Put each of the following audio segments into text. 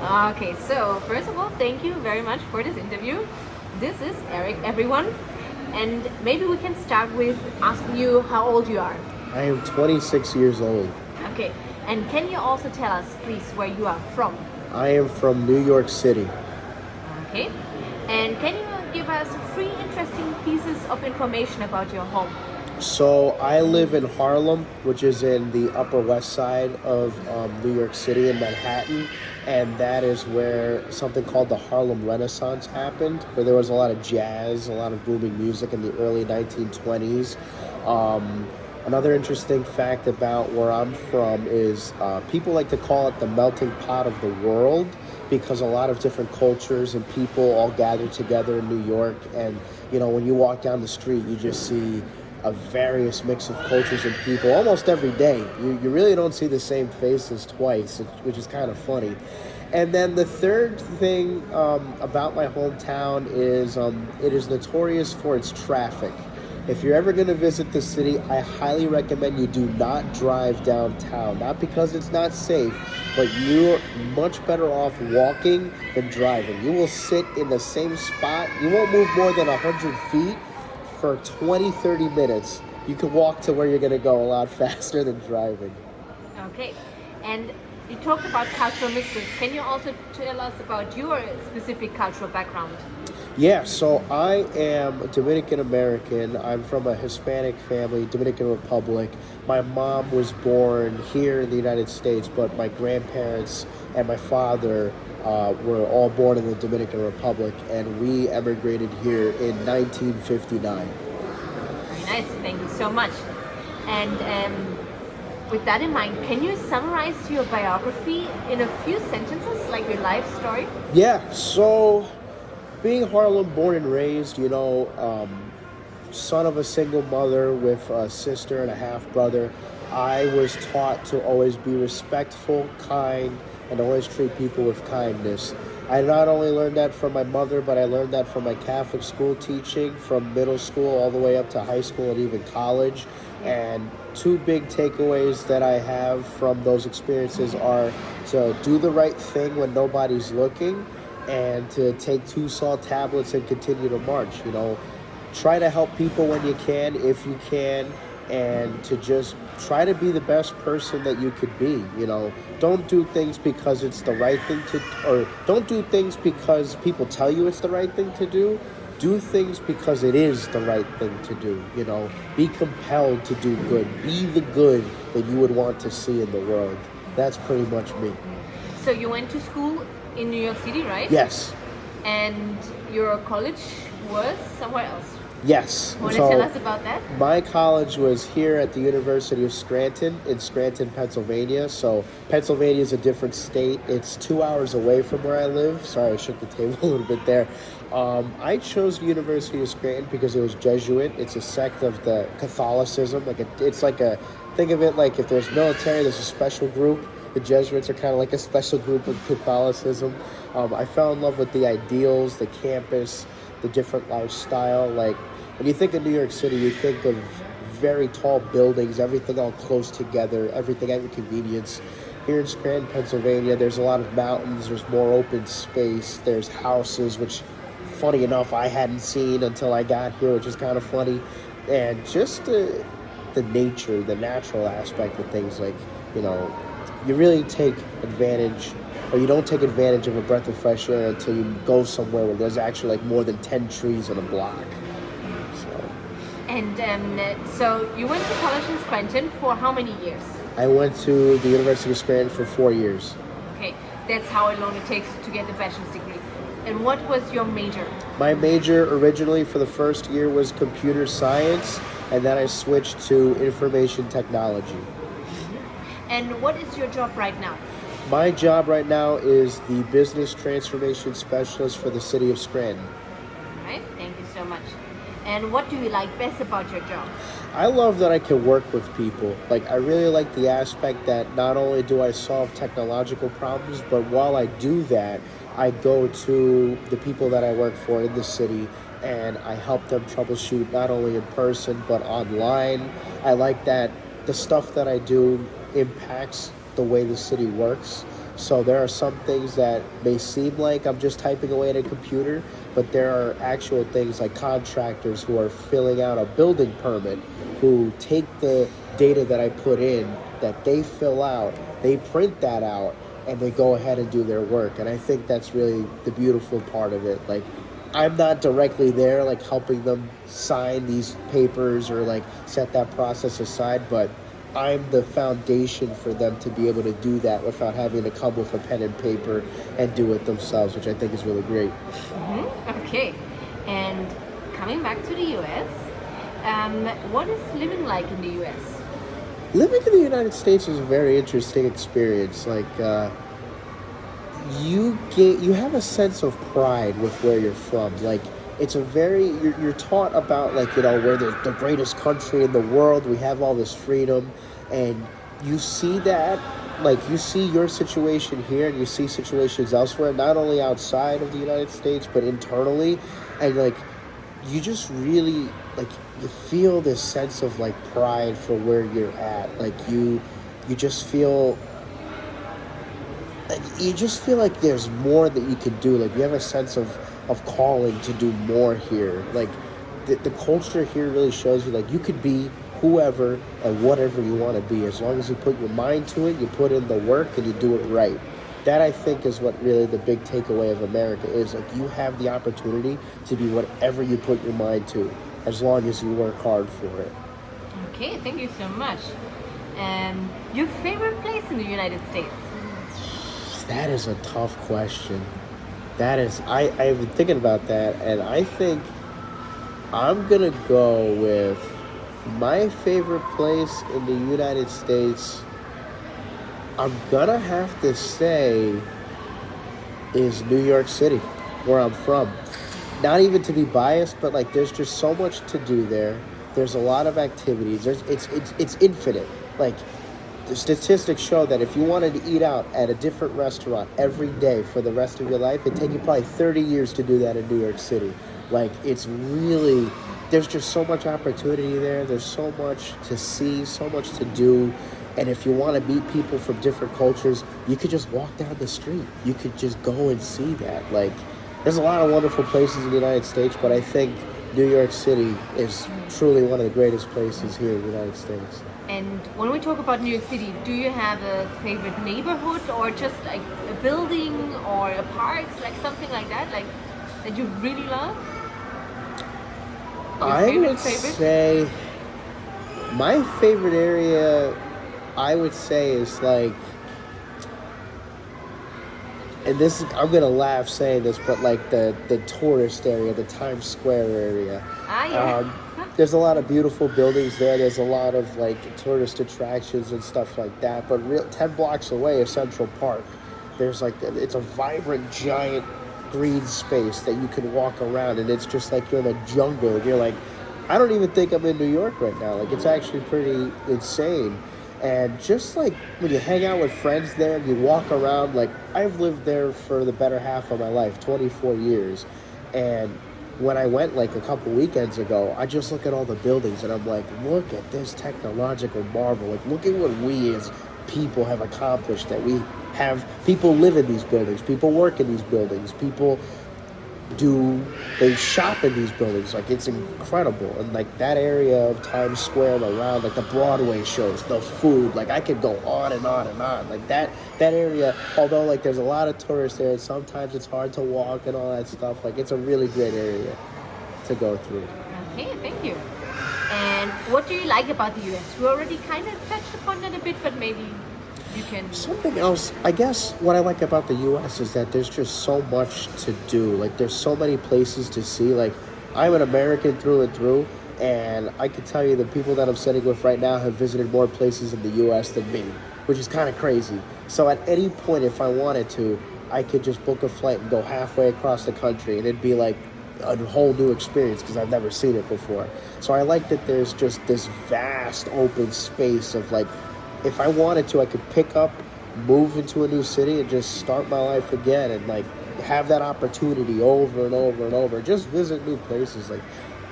Okay, so first of all, thank you very much for this interview. This is Eric, everyone, and maybe we can start with asking you how old you are. I am 26 years old. Okay, and can you also tell us, please, where you are from? I am from New York City. Okay, and can you give us three interesting pieces of information about your home? So I live in Harlem, which is in the Upper West Side of New York City in Manhattan. And that is where something called the Harlem Renaissance happened, where there was a lot of jazz, a lot of booming music in the early 1920s. Another interesting fact about where I'm from is people like to call it the melting pot of the world because a lot of different cultures and people all gather together in New York. And, when you walk down the street, you just see a various mix of cultures and people almost every day. You really don't see the same faces twice, which is kind of funny. And then the third thing about my hometown is it is notorious for its traffic. If you're ever going to visit the city, I highly recommend you do not drive downtown. Not because it's not safe, but you're much better off walking than driving. You will sit in the same spot. You won't move more than 100 feet for 20, 30 minutes. You can walk to where you're going to go a lot faster than driving. Okay, and you talked about cultural mixes. Can you also tell us about your specific cultural background? Yeah, so I am Dominican American. I'm from a Hispanic family, Dominican Republic. My mom was born here in the United States, but my grandparents and my father were all born in the Dominican Republic, and we emigrated here in 1959. Very nice, thank you so much. And with that in mind, can you summarize your biography in a few sentences, like your life story? Yeah, so being Harlem born and raised, son of a single mother with a sister and a half brother, I was taught to always be respectful, kind, and always treat people with kindness. I not only learned that from my mother, but I learned that from my Catholic school teaching from middle school all the way up to high school and even college. And two big takeaways that I have from those experiences are to do the right thing when nobody's looking and to take 2 salt tablets and continue to march. Try to help people when you can, if you can, and to just try to be the best person that you could be. Don't do things because it's the right thing to, or don't do things because people tell you it's the right thing to do. Do things because it is the right thing to do. Be compelled to do good. Be the good that you would want to see in the world. That's pretty much me. So you went to school in New York City, right? Yes. And your college was somewhere else. Yes. Want to tell us about that? My college was here at the University of Scranton in Scranton, Pennsylvania. So Pennsylvania is a different state. It's 2 hours away from where I live. Sorry, I shook the table a little bit there. I chose the University of Scranton because it was Jesuit. It's a sect of the Catholicism. Think of it like if there's military, there's a special group. The Jesuits are kind of like a special group of Catholicism. I fell in love with the ideals, the campus, the different lifestyle. Like when you think of New York City, you think of very tall buildings, everything all close together, everything at your convenience. Here in Scranton, Pennsylvania, there's a lot of mountains, there's more open space, there's houses, which funny enough I hadn't seen until I got here, which is kind of funny. And just the nature, the natural aspect of things, like, you really take advantage, or you don't take advantage of a breath of fresh air until you go somewhere where there's actually like more than 10 trees in a block. And so you went to college in Scranton for how many years? I went to the University of Scranton for 4 years. Okay, that's how long it takes to get a bachelor's degree. And what was your major? My major originally for the first year was computer science, and then I switched to information technology. And what is your job right now? My job right now is the business transformation specialist for the city of Scranton. All right, thank you so much. And what do you like best about your job? I love that I can work with people. I really like the aspect that not only do I solve technological problems, but while I do that, I go to the people that I work for in the city and I help them troubleshoot not only in person, but online. I like that the stuff that I do impacts the way the city works. So there are some things that may seem like I'm just typing away at a computer, but there are actual things like contractors who are filling out a building permit, who take the data that I put in, that they fill out, they print that out, and they go ahead and do their work. And I think that's really the beautiful part of it. Like, I'm not directly there, like helping them sign these papers or like set that process aside, but I'm the foundation for them to be able to do that without having to come with a pen and paper and do it themselves, which I think is really great. Okay, and coming back to the US, what is living like in the US? Living in the United States is a very interesting experience. Like, you have a sense of pride with where you're from. Like, it's a very you're taught about, like, you know, we're the greatest country in the world. We have all this freedom, and you see that, like, you see your situation here, and you see situations elsewhere, not only outside of the United States but internally, and like, you just really, like, you feel this sense of like pride for where you're at. Like, you just feel like there's more that you can do. Like, you have a sense of calling to do more here. Like, the culture here really shows you, like, you could be whoever and whatever you want to be, as long as you put your mind to it, you put in the work, and you do it right. That, I think, is what really the big takeaway of America is. Like, you have the opportunity to be whatever you put your mind to, as long as you work hard for it. Okay, thank you so much. Your favorite place in the United States? That is a tough question. I've been thinking about that, and I think I'm gonna go with my favorite place in the United States. I'm gonna have to say is New York City, where I'm from. Not even to be biased, but like, there's just so much to do there. There's a lot of activities. It's infinite. Like, the statistics show that if you wanted to eat out at a different restaurant every day for the rest of your life, it'd take you probably 30 years to do that in New York City. Like, it's really, there's just so much opportunity there. There's so much to see, so much to do. And if you want to meet people from different cultures, you could just walk down the street. You could just go and see that. Like, there's a lot of wonderful places in the United States, but I think New York City is truly one of the greatest places here in the United States. And when we talk about New York City, do you have a favorite neighborhood, or just like a building or a park, like something like that, like that you really love? I would say my favorite area, I would say, is like, and this, I'm gonna laugh saying this, but like the tourist area, the Times Square area. There's a lot of beautiful buildings there. There's a lot of like tourist attractions and stuff like that. But 10 blocks away is Central Park. There's like, it's a vibrant, giant green space that you can walk around, and it's just like you're in a jungle. And you're like, I don't even think I'm in New York right now. Like, it's actually pretty insane. And just like when you hang out with friends there and you walk around, like, I've lived there for the better half of my life, 24 years. And when I went like a couple weekends ago, I just look at all the buildings and I'm like, look at this technological marvel. Like, look at what we as people have accomplished, that we have people live in these buildings, people work in these buildings, they shop in these buildings. Like, it's incredible. And like, that area of Times Square and around, like the Broadway shows, the food, like, I could go on and on and on. Like, that area, although like there's a lot of tourists there, and sometimes it's hard to walk and all that stuff, like, it's a really great area to go through. Okay, thank you. And what do you like about the US? We already kind of touched upon that a bit, but maybe you can... Something else, I guess what I like about the U.S. is that there's just so much to do. Like, there's so many places to see. Like, I'm an American through and through, and I can tell you the people that I'm sitting with right now have visited more places in the U.S. than me, which is kind of crazy. So at any point, if I wanted to, I could just book a flight and go halfway across the country, and it'd be like a whole new experience because I've never seen it before. So I like that there's just this vast open space of, like, if I wanted to, I could pick up, move into a new city, and just start my life again, and like have that opportunity over and over and over. Just visit new places. Like,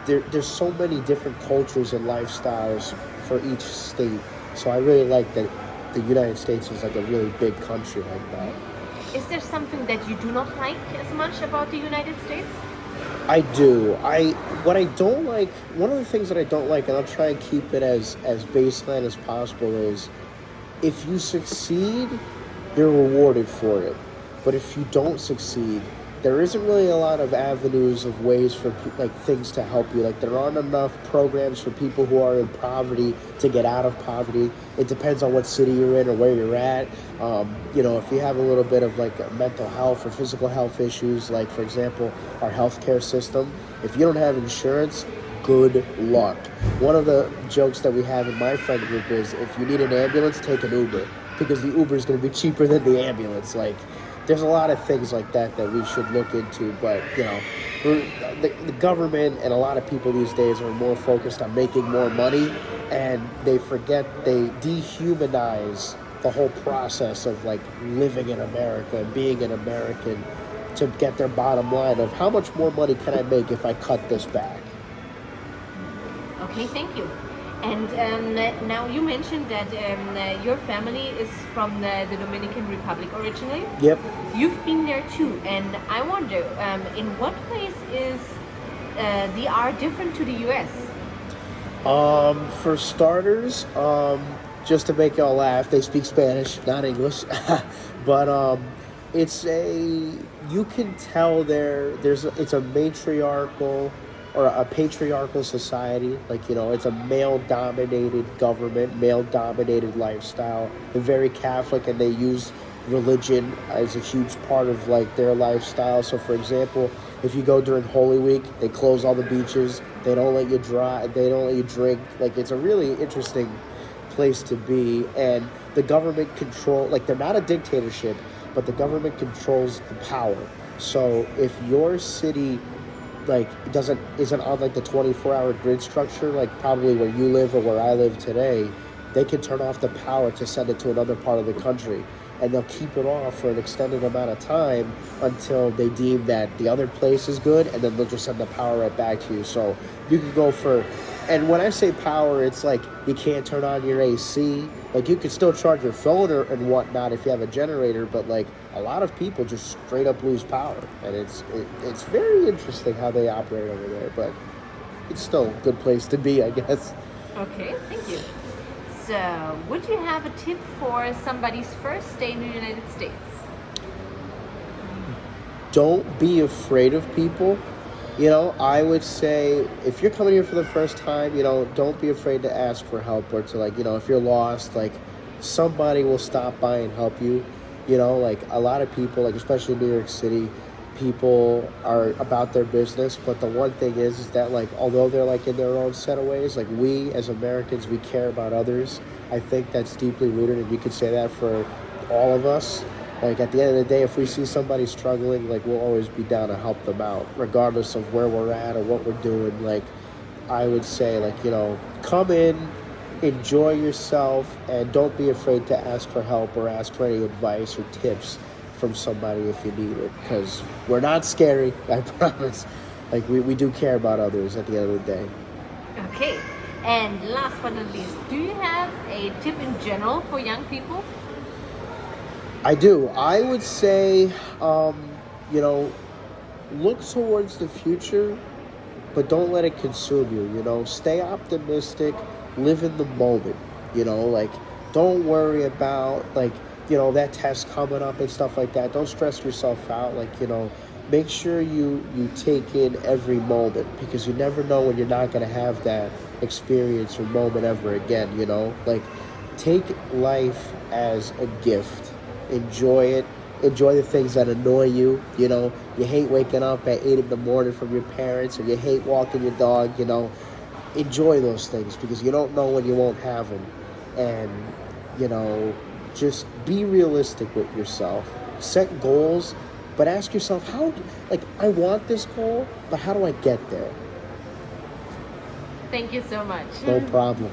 there's so many different cultures and lifestyles for each state. So I really like that the United States is like a really big country like that. Is there something that you do not like as much about the United States? I do. What I don't like, one of the things that I don't like, and I'll try and keep it as baseline as possible, is if you succeed, you're rewarded for it. But if you don't succeed, there isn't really a lot of avenues of ways for like things to help you. Like there aren't enough programs for people who are in poverty to get out of poverty. It depends on what city you're in or where you're at. You know, if you have a little bit of like mental health or physical health issues, like for example, our healthcare system, if you don't have insurance, good luck. One of the jokes that we have in my friend group is if you need an ambulance, take an Uber, because the Uber is going to be cheaper than the ambulance. Like, there's a lot of things like that that we should look into, but you know, the government and a lot of people these days are more focused on making more money, and they dehumanize the whole process of like living in America and being an American to get their bottom line of how much more money can I make if I cut this back. Okay, thank you. And now you mentioned that your family is from the Dominican Republic originally. Yep. You've been there too, and I wonder, in what ways is the R different to the US? For starters, just to make y'all laugh, they speak Spanish, not English. But you can tell it's a matriarchal or a patriarchal society. Like, you know, it's a male-dominated government, male-dominated lifestyle. They're very Catholic, and they use religion as a huge part of like their lifestyle. So for example, if you go during Holy Week, they close all the beaches. They don't let you they don't let you drink. Like, it's a really interesting place to be. And the government like, they're not a dictatorship, but the government controls the power. So if your city like isn't on like the 24-hour grid structure, like probably where you live or where I live today, they can turn off the power to send it to another part of the country, and they'll keep it off for an extended amount of time until they deem that the other place is good, and then they'll just send the power right back to you. So you can go and when I say power, it's like you can't turn on your AC. Like, you can still charge your phone and whatnot if you have a generator, but like a lot of people just straight up lose power, and it's very interesting how they operate over there. But it's still a good place to be, I guess. Okay, thank you. So, would you have a tip for somebody's first day in the United States? Don't be afraid of people. You know, I would say if you're coming here for the first time, you know, don't be afraid to ask for help, or to like, you know, if you're lost, like somebody will stop by and help you. You know, like a lot of people, like especially in New York City, people are about their business. But the one thing is that like, although they're like in their own set of ways, like we as Americans, we care about others. I think that's deeply rooted, and you could say that for all of us. Like, at the end of the day, if we see somebody struggling, like, we'll always be down to help them out, regardless of where we're at or what we're doing. Like, I would say, like, you know, come in, enjoy yourself, and don't be afraid to ask for help or ask for any advice or tips from somebody if you need it, because we're not scary, I promise. Like, we do care about others at the end of the day. Okay, and last but not least, do you have a tip in general for young people? I do. I would say, you know, look towards the future, but don't let it consume you. You know, stay optimistic, live in the moment. You know, like, don't worry about, like, you know, that test coming up and stuff like that. Don't stress yourself out. Like, you know, make sure you take in every moment, because you never know when you're not going to have that experience or moment ever again. You know, like, take life as a gift. Enjoy it. Enjoy the things that annoy you. You know, you hate waking up at 8 in the morning from your parents, or you hate walking your dog. You know, enjoy those things, because you don't know when you won't have them. And, you know, just be realistic with yourself. Set goals, but ask yourself, I want this goal, but how do I get there? Thank you so much. No problem.